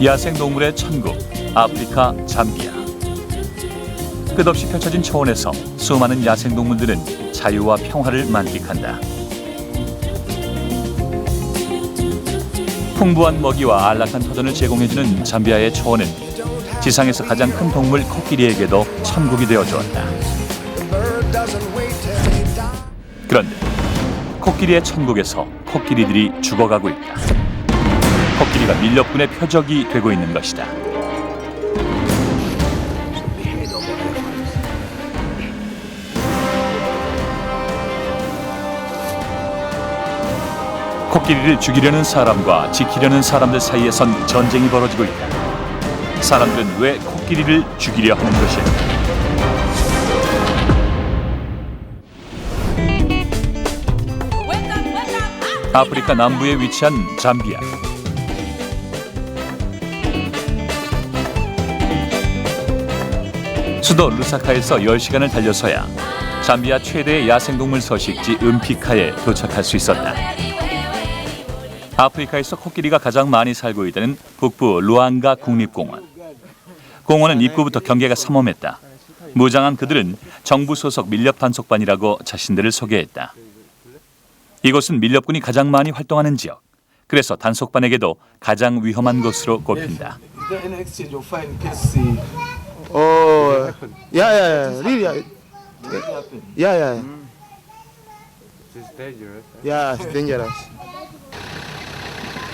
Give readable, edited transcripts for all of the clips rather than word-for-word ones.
야생동물의 천국, 아프리카 잠비아. 끝없이 펼쳐진 초원에서 수많은 야생동물들은 자유와 평화를 만끽한다. 풍부한 먹이와 안락한 터전을 제공해주는 잠비아의 초원은 지상에서 가장 큰 동물 코끼리에게도 천국이 되어주었다. 그런데 코끼리의 천국에서 코끼리들이 죽어가고 있다. 코끼리가 밀렵군의 표적이 되고 있는 것이다. 코끼리를 죽이려는 사람과 지키려는 사람들 사이에선 전쟁이 벌어지고 있다. 사람들은 왜 코끼리를 죽이려 하는 것일까? 아프리카 남부에 위치한 잠비아. 수도 루사카에서 10시간을 달려서야 잠비아 최대의 야생동물 서식지 음피카에 도착할 수 있었다. 아프리카에서 코끼리가 가장 많이 살고 있다는 북부 루앙가 국립공원. 공원은 입구부터 경계가 삼엄했다. 무장한 그들은 정부 소속 밀렵 단속반이라고 자신들을 소개했다. 이곳은 밀렵군이 가장 많이 활동하는 지역. 그래서 단속반에게도 가장 위험한 곳으로 꼽힌다. Oh, yeah, really, yeah. It's dangerous. Yeah, it's dangerous.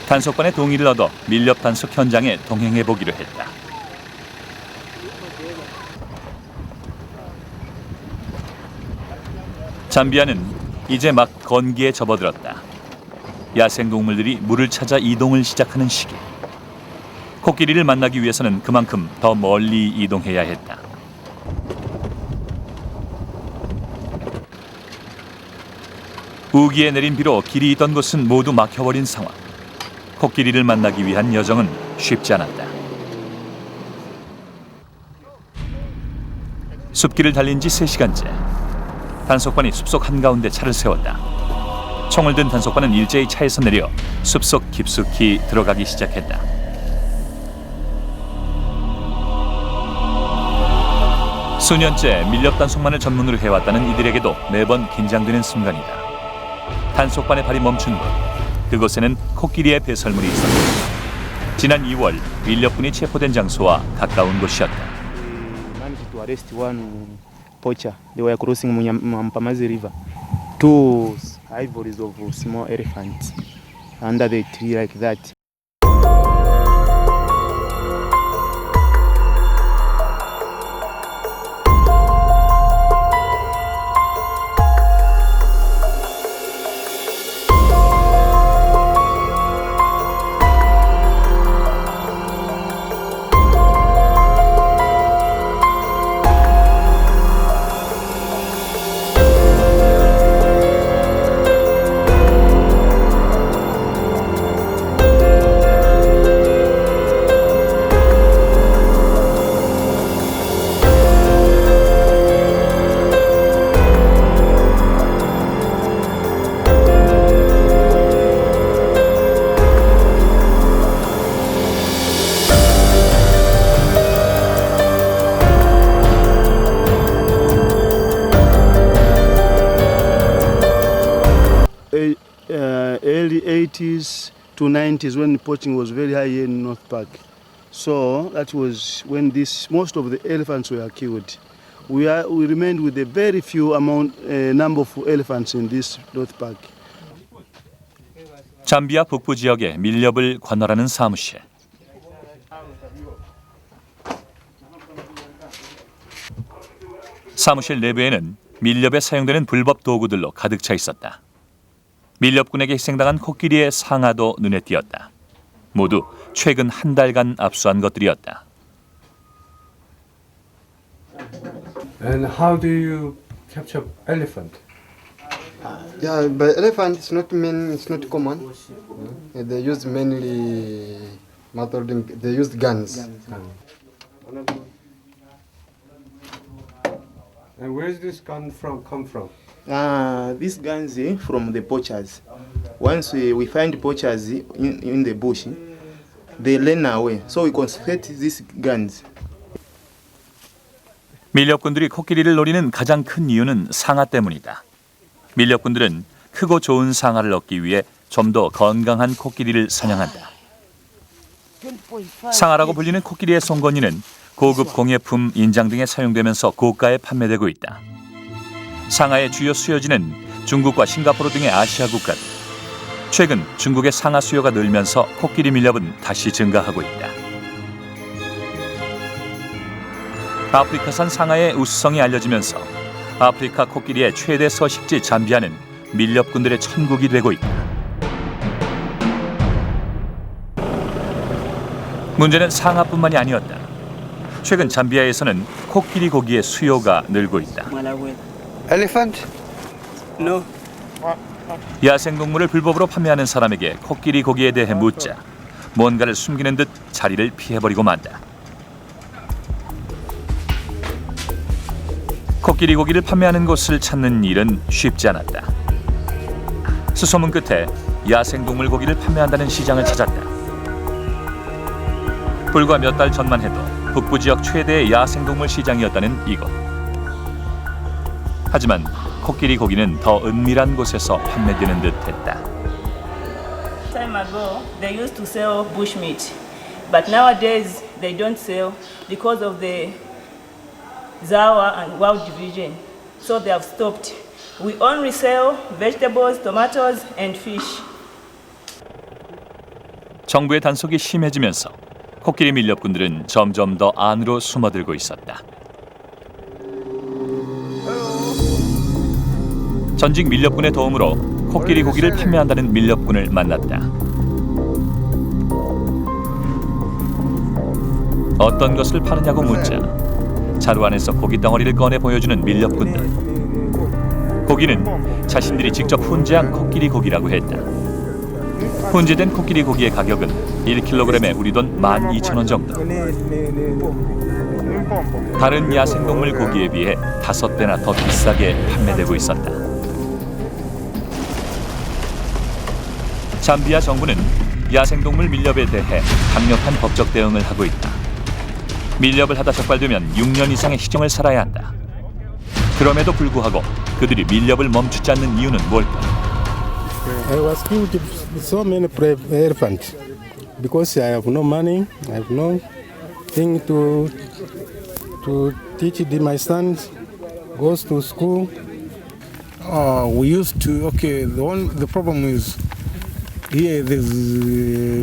단속반의 동의를 얻어 밀렵 단속 현장에 동행해 보기로 했다. 잠비아는 이제 막 건기에 접어들었다. 야생동물들이 물을 찾아 이동을 시작하는 시기. 코끼리를 만나기 위해서는 그만큼 더 멀리 이동해야 했다. 우기에 내린 비로 길이 있던 곳은 모두 막혀버린 상황. 코끼리를 만나기 위한 여정은 쉽지 않았다. 숲길을 달린 지 3시간째. 단속반이 숲속 한가운데 차를 세웠다. 총을 든 단속반은 일제히 차에서 내려 숲속 깊숙이 들어가기 시작했다. 수년째 밀렵 단속만을 전문으로 해왔다는 이들에게도 매번 긴장되는 순간이다. 단속반의 발이 멈춘 곳, 그곳에는 코끼리의 배설물이 있었다. 지난 2월 밀렵군이 체포된 장소와 가까운 곳이었다. Managed to arrest one poacher. They were crossing Mpamazi River. 2 ivories of small elephants under the tree like that. Early 80s to 90s when poaching was very high here in North Park. So that was when most of the elephants were killed. We remained with a very few number of elephants in this North Park. 잠비아 북부 지역의 밀렵을 관할하는 사무실. 사무실 내부에는 밀렵에 사용되는 불법 도구들로 가득 차 있었다. 밀렵군에게 희생당한 코끼리의 상아도 눈에 띄었다. 모두 최근 한 달간 압수한 것들이었다. And how do you capture elephant? Yeah, but elephant is not common. They use mainly method. They use guns. And where is this gun come from? These guns from the poachers. Once we find poachers in the bush, they run away. So we confiscate these guns. 밀렵꾼들이 코끼리를 노리는 가장 큰 이유는 상아 때문이다. 밀렵꾼들은 크고 좋은 상아를 얻기 위해 좀 더 건강한 코끼리를 사냥한다. 상아라고 불리는 코끼리의 송곳니는 고급 공예품, 인장 등에 사용되면서 고가에 판매되고 있다. 상아의 주요 수요지는 중국과 싱가포르 등의 아시아 국가들. 최근 중국의 상아 수요가 늘면서 코끼리 밀렵은 다시 증가하고 있다. 아프리카산 상아의 우수성이 알려지면서 아프리카 코끼리의 최대 서식지 잠비아는 밀렵꾼들의 천국이 되고 있다. 문제는 상아뿐만이 아니었다. 최근 잠비아에서는 코끼리 고기의 수요가 늘고 있다. Elephant? No. 야생동물을 불법으로 판매하는 사람에게 코끼리 고기에 대해 묻자 뭔가를 숨기는 듯 자리를 피해버리고 만다. 코끼리 고기를 판매하는 곳을 찾는 일은 쉽지 않았다. 수소문 끝에 야생동물 고기를 판매한다는 시장을 찾았다. 불과 몇 달 전만 해도 북부 지역 최대의 야생동물 시장이었다는 이곳. 하지만 코끼리 고기는 더 은밀한 곳에서 판매되는 듯했다. Time ago, they used to sell bushmeat, but nowadays they don't sell because of the Zawa and Wild Division. So they have stopped. We only sell vegetables, tomatoes, and fish. 정부의 단속이 심해지면서 코끼리 밀렵꾼들은 점점 더 안으로 숨어들고 있었다. 전직 밀렵꾼의 도움으로 코끼리 고기를 판매한다는 밀렵꾼을 만났다. 어떤 것을 파느냐고 묻자 자루 안에서 고기 덩어리를 꺼내 보여주는 밀렵꾼들. 고기는 자신들이 직접 훈제한 코끼리 고기라고 했다. 훈제된 코끼리 고기의 가격은 1kg에 우리 돈 12,000원 정도. 다른 야생동물 고기에 비해 5배나 더 비싸게 판매되고 있었다. 잠비아 정부는 야생동물 밀렵에 대해 강력한 법적 대응을 하고 있다. 밀렵을 하다 적발되면 6년 이상의 시정을 살아야 한다. 그럼에도 불구하고 그들이 밀렵을 멈추지 않는 이유는 뭘까? I was killed so many elephants because I have no money, I have no thing to teach my sons goes to school. We used to the problem is here there's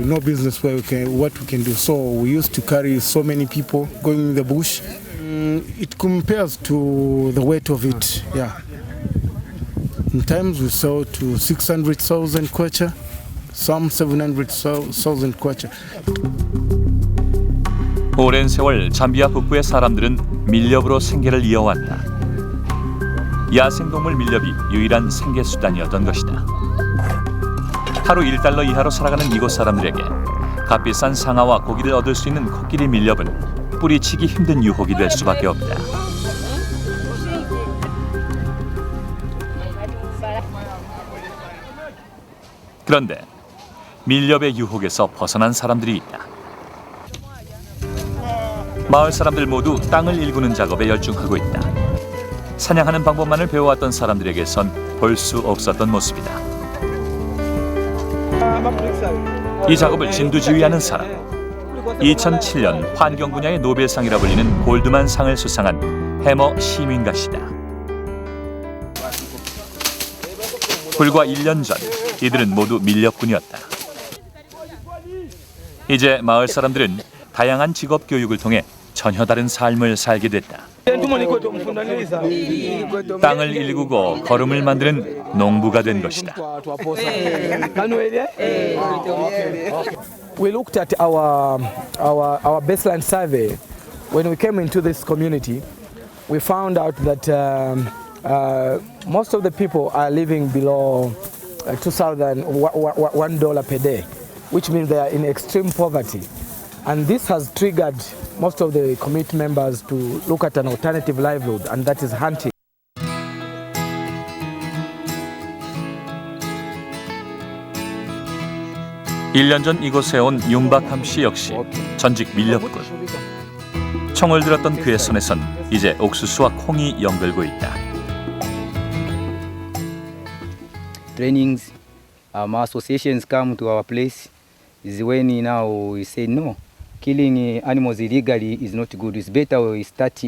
no business where what we can do, so we used to carry so many people going in the bush. It compares to the weight of it, yeah. In times we sell to 600,000 kwacha, some 700,000 kwacha. 오랜 세월 잠비아 북부의 사람들은 밀렵으로 생계를 이어왔다. 야생동물 밀렵이 유일한 생계 수단이었던 것이다. 하루 1달러 이하로 살아가는 이곳 사람들에게 값비싼 상아와 고기를 얻을 수 있는 코끼리 밀렵은 뿌리치기 힘든 유혹이 될 수밖에 없다. 그런데 밀렵의 유혹에서 벗어난 사람들이 있다. 마을 사람들 모두 땅을 일구는 작업에 열중하고 있다. 사냥하는 방법만을 배워왔던 사람들에게선 볼 수 없었던 모습이다. 이 작업을 진두지휘하는 사람, 2007년 환경 분야의 노벨상이라 불리는 골드만 상을 수상한 해머 시민가 씨다. 불과 1년 전 이들은 모두 밀렵꾼이었다. 이제 마을 사람들은 다양한 직업 교육을 통해 전혀 다른 삶을 살게 됐다. 땅을 일구고 거름을 만드는 농부가 된 것이다. We looked at our baseline survey. When we came into this community, we found out that most of the people are living below $2,001 per day, which means they are in extreme poverty. And this has triggered most of the community members to look at an alternative livelihood, and that is hunting. 1년 전 이곳에 온 윤박함 씨 역시 전직 밀렵군. 총을 들었던 그의 손에선 이제 옥수수와 콩이 연결고 있다. Trainings, our associations come to our place is when now we say no, killing animals illegally is not good. It's better we start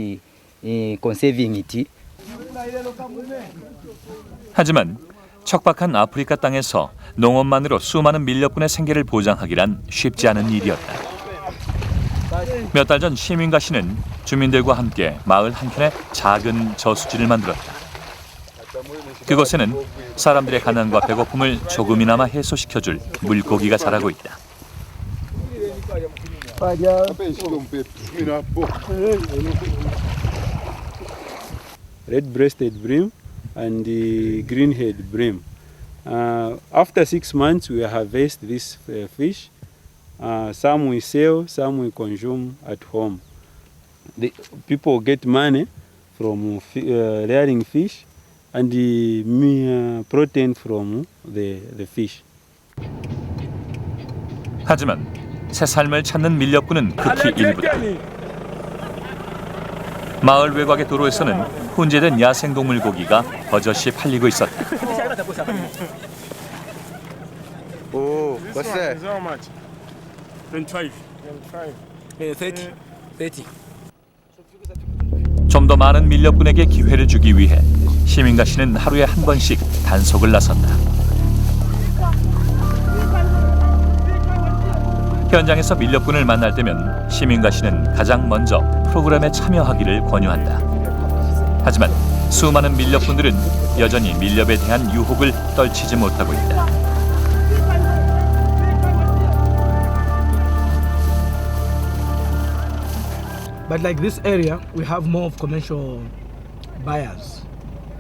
conserving it. 하지만 척박한 아프리카 땅에서 농업만으로 수많은 밀렵군의 생계를 보장하기란 쉽지 않은 일이었다. 몇 달 전 시민가 씨는 주민들과 함께 마을 한켠에 작은 저수지를 만들었다. 그곳에는 사람들의 가난과 배고픔을 조금이나마 해소시켜줄 물고기가 자라고 있다. Red-breasted bream and the green-head bream. After 6 months, we harvest this fish. Some we sell, some we consume at home. The people get money from rearing fish and the protein from the fish. 하지만 새 삶을 찾는 밀렵군은 극히 일부다. 마을 외곽의 도로에서는 훈제된 야생동물 고기가 버젓이 팔리고 있었다. Oh, what's that? How much? 25. 30. 30. 좀 더 많은 밀렵군에게 기회를 주기 위해 시민가 씨는 하루에 한 번씩 단속을 나선다. 현장에서 밀렵군을 만날 때면 시민가 씨는 가장 먼저 프로그램에 참여하기를 권유한다. 하지만 수많은 밀렵군들은 여전히 밀렵에 대한 유혹을 떨치지 못하고 있다. But like this area, we have more of commercial buyers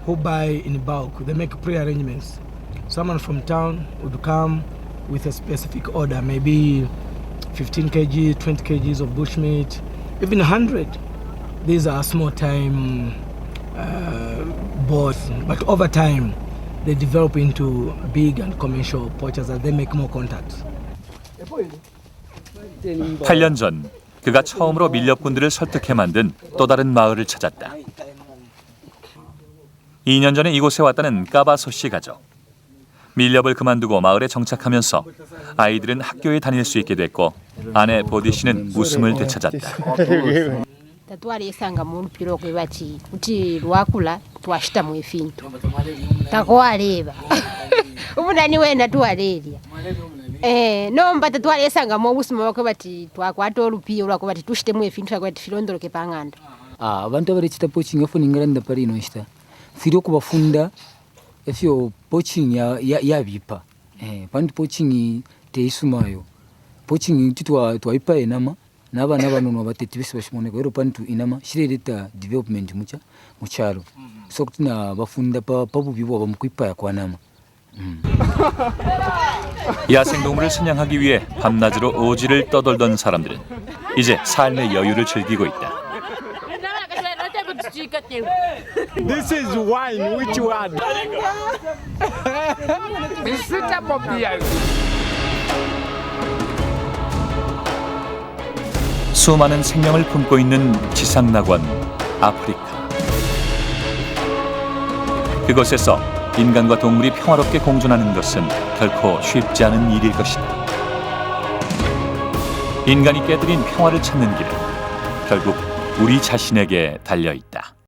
who buy in bulk. They make pre-arrangements. Someone from town would come with a specific order, maybe 15 kg, 20 kgs of bushmeat, even 100. These are small time boats, but over time they develop into big and commercial poachers as they make more contacts. 8년 전 그가 처음으로 밀렵군들을 설득해 만든 또 다른 마을을 찾았다. 2년 전에 이곳에 왔다는 까바소 씨 가족. 밀렵을 그만두고 마을에 정착하면서 아이들은 학교에 다닐 수 있게 됐고 아내 보디 씨는 웃음을 되찾았다. tatwalesanga mulupiro kwe bati kuti lwakula twashitamu efintu takwaleba ubunani wena twaleria nomba tatwalesanga mobusuma bakwe bati twakwata olupio lwako bati tushitemu efintu twako bati filondoloke pang'anda Abantu abarechita poaching yafuningirana pari inoshita firi okubafunda efyo poaching yabipa pandi poaching teisumayo poaching twaipa enama n'abana banono batete bise bashimone ko pantu inama shireta development muchalo so kutina bafunda pabubibo bamukwipa kwa nama. 야생동물을 사냥하기 위해 밤낮으로 오지를 떠돌던 사람들은 이제 삶의 여유를 즐기고 있다. This is wine. Which one? 수많은 생명을 품고 있는 지상낙원 아프리카. 그곳에서 인간과 동물이 평화롭게 공존하는 것은 결코 쉽지 않은 일일 것이다. 인간이 깨뜨린 평화를 찾는 길은 결국 우리 자신에게 달려 있다.